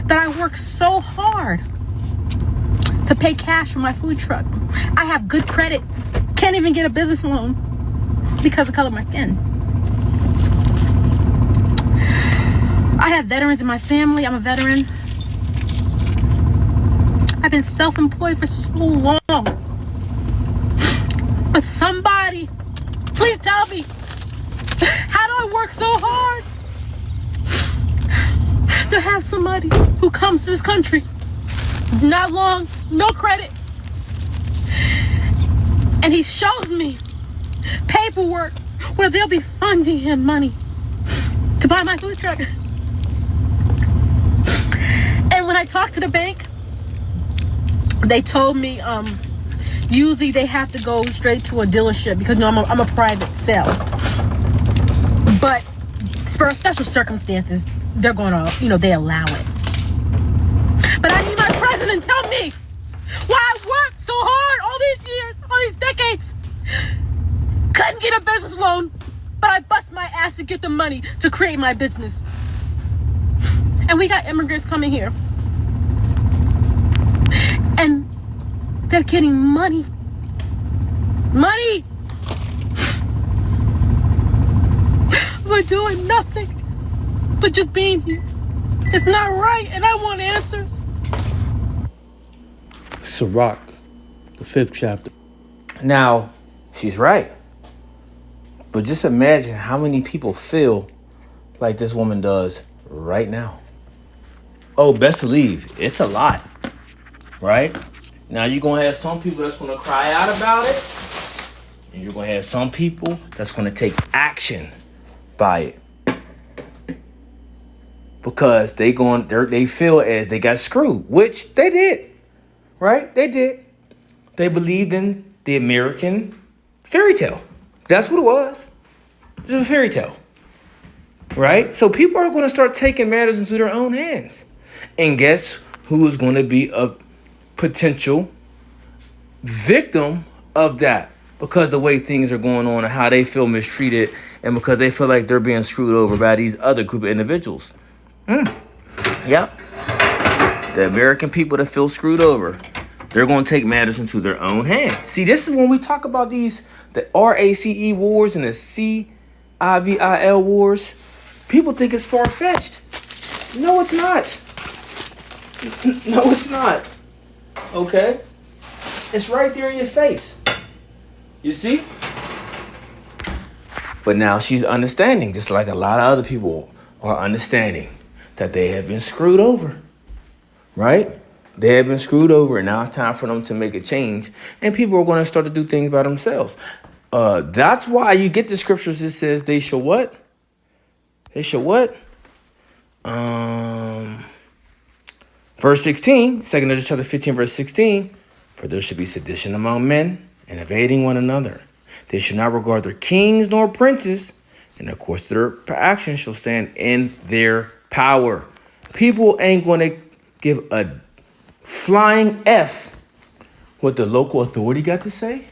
that I work so hard to pay cash for my food truck. I have good credit. Can't even get a business loan because of the color of my skin. I have veterans in my family. I'm a veteran. I've been self-employed for so long. But somebody, please tell me, how do I work so hard to have somebody who comes to this country, not long, no credit, and he shows me paperwork where they'll be funding him money to buy my food truck. And when I talked to the bank, they told me usually they have to go straight to a dealership because I'm a private sale. But for special circumstances, they're going to, they allow it. But I need my president to tell me why I worked so hard all these years, all these decades. Couldn't get a business loan, but I bust my ass to get the money to create my business. And we got immigrants coming here. And they're getting money. Money! We're doing nothing but just being here. It's not right, and I want answers. Sirach, the 5th chapter. Now, she's right. But just imagine how many people feel like this woman does right now. Oh, best believe, it's a lot. Right? Now, you're going to have some people that's going to cry out about it. And you're going to have some people that's going to take action by it. Because they feel as they got screwed, which they did. Right? They did. They believed in the American fairy tale. That's what it was. It was a fairy tale. Right? So people are going to start taking matters into their own hands. And guess who is going to be a potential victim of that? Because the way things are going on and how they feel mistreated and because they feel like they're being screwed over by these other group of individuals. Yep. The American people that feel screwed over, they're going to take matters into their own hands. See, this is when we talk about the RACE wars and the CIVIL wars. People think it's far-fetched. No, it's not. No, it's not. Okay? It's right there in your face. You see? But now she's understanding, just like a lot of other people are understanding, that they have been screwed over. Right? They have been screwed over, and now it's time for them to make a change. And people are going to start to do things by themselves. That's why you get the scriptures that says they shall what? They shall what? Verse 16, 2 Ezra chapter 15, verse 16. For there should be sedition among men and evading one another. They should not regard their kings nor princes, and of course their actions shall stand in their power. People ain't going to give a flying F what the local authority got to say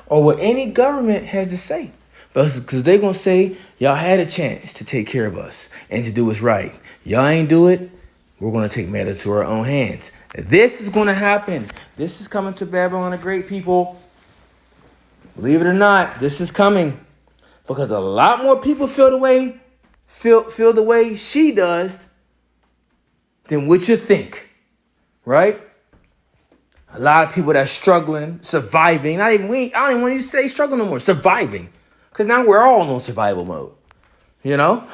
or what any government has to say. Because they're going to say, y'all had a chance to take care of us and to do what's right. Y'all ain't do it. We're going to take matters to our own hands. This is going to happen. This is coming to Babylon the Great, people. Believe it or not, this is coming. Because a lot more people feel the way she does than what you think. Right? A lot of people that's struggling, surviving. I don't even want you to say struggling no more. Surviving. Because now we're all on survival mode. You know?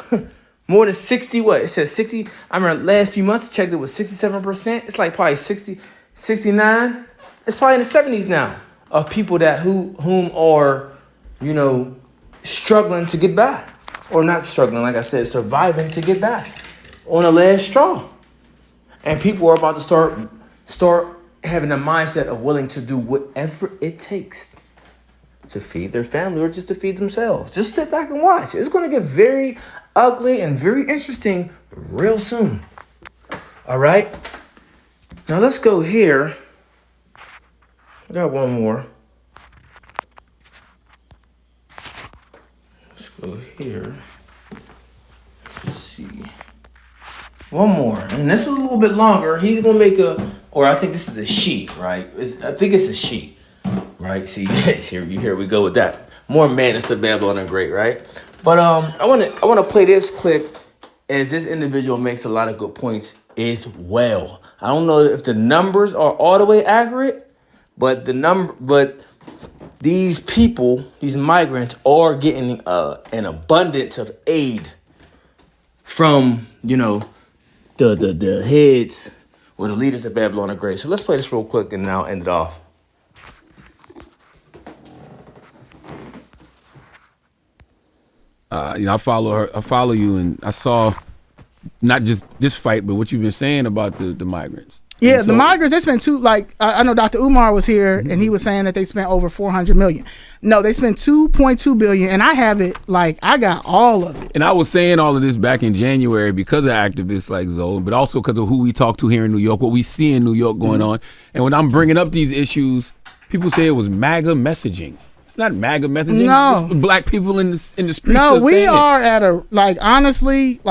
More than 60, what? It says 60. I remember last few months, checked it was 67%. It's like probably 60, 69. It's probably in the 70s now of people that whom are, struggling to get by. Or not struggling, like I said, surviving to get by on the last straw. And people are about to start having a mindset of willing to do whatever it takes to feed their family or just to feed themselves. Just sit back and watch. It's going to get very ugly and very interesting real soon. All right. Now let's go here. I got one more. Let's go here. Let's see. One more, and this is a little bit longer. He's gonna make or I think this is a she, right? I think it's a she, right? See, here we go with that. More madness of Babylon the Great, right? But I wanna play this clip as this individual makes a lot of good points as well. I don't know if the numbers are all the way accurate, but these people, these migrants, are getting an abundance of aid from the heads or the leaders of Babylon the Great. So let's play this real quick and now end it off. I follow you, and I saw not just this fight, but what you've been saying about the migrants. Yeah, the migrants, they spent I know Dr. Umar was here and he was saying that they spent over 400 million. No, they spent 2.2 billion, and I have it, I got all of it. And I was saying all of this back in January because of activists like Zoe, but also because of who we talk to here in New York, what we see in New York going on. And when I'm bringing up these issues, people say it was MAGA messaging. It's not MAGA messaging. No. It's black people in the streets. No, we are at a, honestly,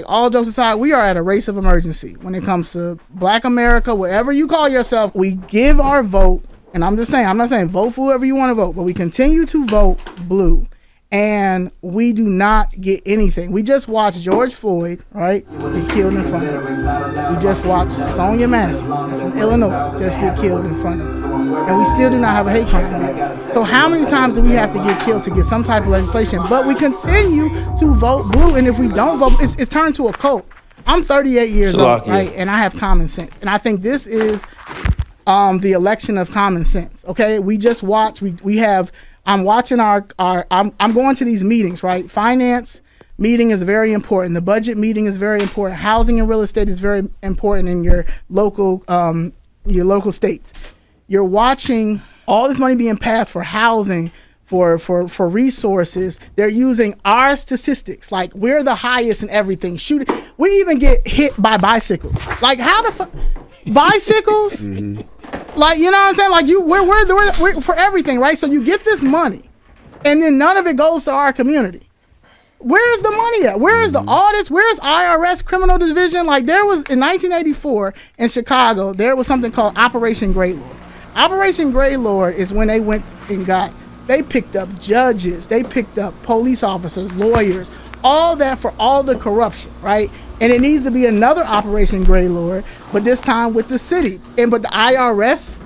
all jokes aside, we are at a race of emergency when it comes to Black America, whatever you call yourself. We give our vote, and I'm not saying vote for whoever you want to vote, but we continue to vote blue, and we do not get anything. We just watched George Floyd, right, get killed in front of us. We just watched Sonia Massey, that's in Illinois, just get killed in front of us. And we still do not have a hate crime bill. So how many times do we have to get killed to get some type of legislation? But we continue to vote blue, and if we don't vote, it's turned to a cult. I'm 38 years old, right, and I have common sense. And I think this is the election of common sense, okay? We just watch, I'm watching I'm going to these meetings, right? Finance meeting is very important. The budget meeting is very important. Housing and real estate is very important in your local states. You're watching all this money being passed for housing, for resources. They're using our statistics. Like, we're the highest in everything. We even get hit by bicycles. Like, how the fuck? Bicycles? Mm-hmm. Like, you know what I'm saying? Like, we're for everything, right? So you get this money, and then none of it goes to our community. Where's the money at? Where's the audits? Where's IRS criminal division? Like, there was, in 1984 in Chicago, there was something called Operation Greylord. Operation Greylord is when they went and they picked up judges, they picked up police officers, lawyers, all that for all the corruption, right? And it needs to be another Operation Greylord, but this time with the city. But the IRS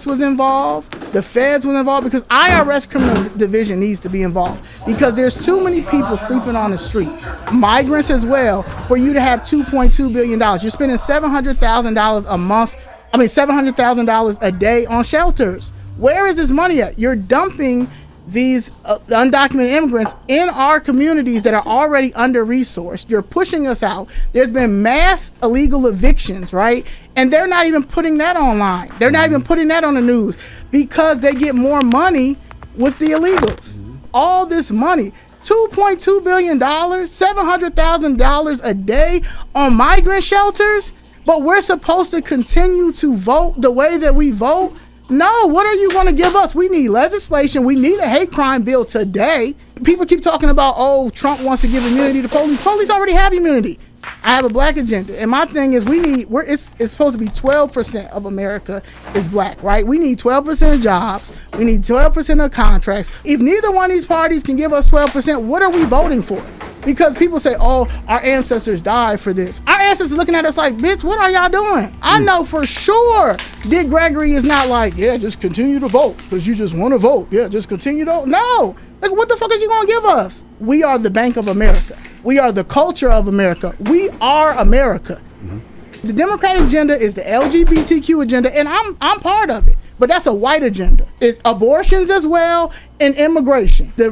was involved, the feds was involved, because IRS criminal division needs to be involved, because there's too many people sleeping on the street, migrants as well, for you to have $2.2 billion. You're spending $700,000 a month, $700,000 a day on shelters. Where is this money at? You're dumping these undocumented immigrants in our communities that are already under-resourced. You're pushing us out. There's been mass illegal evictions, right? And they're not even putting that online. They're not even putting that on the news because they get more money with the illegals. All this money, $2.2 billion, $700,000 a day on migrant shelters, but we're supposed to continue to vote the way that we vote? No, what are you going to give us? We need legislation. We need a hate crime bill today. People keep talking about, Trump wants to give immunity to police. Police already have immunity. I have a black agenda. And my thing is it's supposed to be 12% of America is black, right? We need 12% of jobs. We need 12% of contracts. If neither one of these parties can give us 12%, what are we voting for? Because people say, our ancestors died for this. Our ancestors looking at us like, bitch, what are y'all doing? I know for sure Dick Gregory is not like, yeah, just continue to vote because you just want to vote. Yeah, just continue to. No. Like, what the fuck is you going to give us? We are the Bank of America. We are the culture of America. We are America. Mm-hmm. The Democratic agenda is the LGBTQ agenda, and I'm part of it. But that's a white agenda. It's abortions as well and immigration. The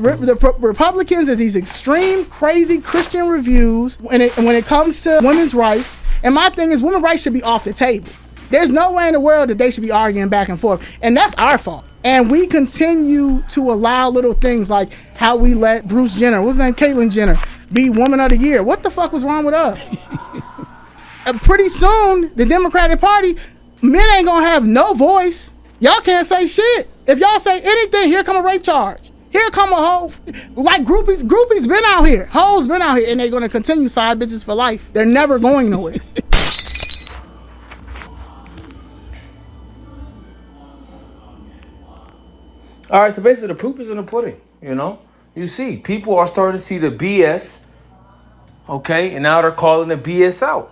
Republicans is these extreme, crazy Christian reviews when it comes to women's rights. And my thing is, women's rights should be off the table. There's no way in the world that they should be arguing back and forth. And that's our fault. And we continue to allow little things like how we let Bruce Jenner, what's his name, Caitlyn Jenner, be Woman of the Year. What the fuck was wrong with us? Pretty soon, the Democratic Party, men ain't gonna have no voice. Y'all can't say shit. If y'all say anything, here come a rape charge. Here come a hoe, like groupies been out here, hoes been out here, and they're gonna continue side bitches for life. They're never going nowhere. All right, so basically the proof is in the pudding, you know? You see, people are starting to see the BS, okay? And now they're calling the BS out,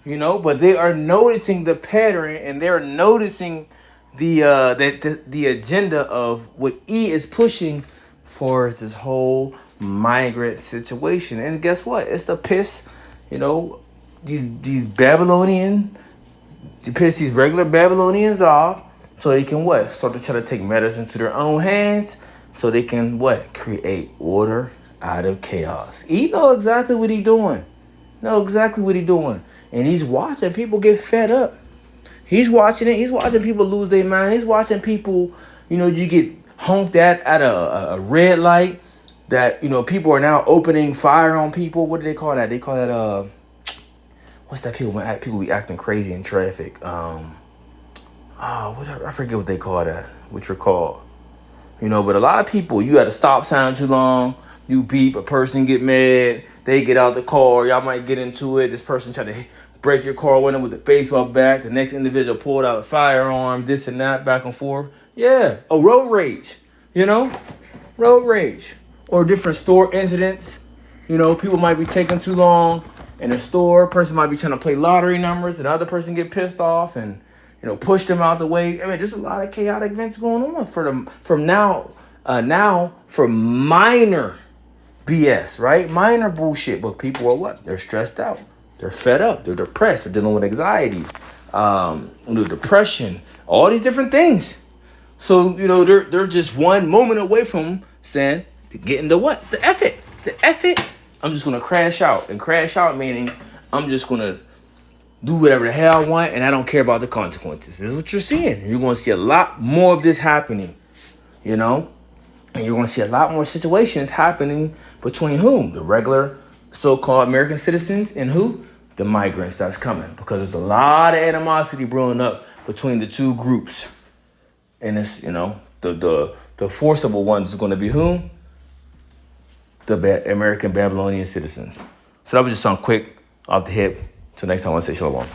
you know? But they are noticing the pattern, and they're noticing the agenda of what E is pushing for this whole migrant situation. And guess what? It's to piss, you know, these Babylonian, to piss these regular Babylonians off, so they can what? Start to try to take matters into their own hands, so they can what? Create order out of chaos. He know exactly what he doing. And he's watching people get fed up. He's watching it. He's watching people lose their mind. He's watching people, you know, you get honked at a red light, that, you know, people are now opening fire on people. What do they call that? They call that, what's that people when people be acting crazy in traffic? I forget what they call that, what you're called. You know, but a lot of people, you got a stop sign too long, you beep, a person get mad, they get out the car, y'all might get into it, this person try to break your car window with a baseball bat, the next individual pulled out a firearm, this and that, back and forth. Yeah, road rage, you know? Road rage. Or different store incidents. You know, people might be taking too long in a store, person might be trying to play lottery numbers, and the other person get pissed off and, you know, push them out the way. I mean, there's a lot of chaotic events going on from now for minor BS, right? Minor bullshit, but people are what? They're stressed out. They're fed up. They're depressed. They're dealing with anxiety, depression, all these different things. So, you know, they're just one moment away from saying, getting the what? The F it. The F it. I'm just gonna crash out. And crash out meaning I'm just gonna do whatever the hell I want, and I don't care about the consequences. This is what you're seeing. You're going to see a lot more of this happening, you know? And you're going to see a lot more situations happening between whom? The regular so-called American citizens and who? The migrants that's coming. Because there's a lot of animosity brewing up between the two groups. And it's, you know, the forcible ones is going to be whom? The American Babylonian citizens. So that was just something quick off the hip. Till next time, I want to say shalom.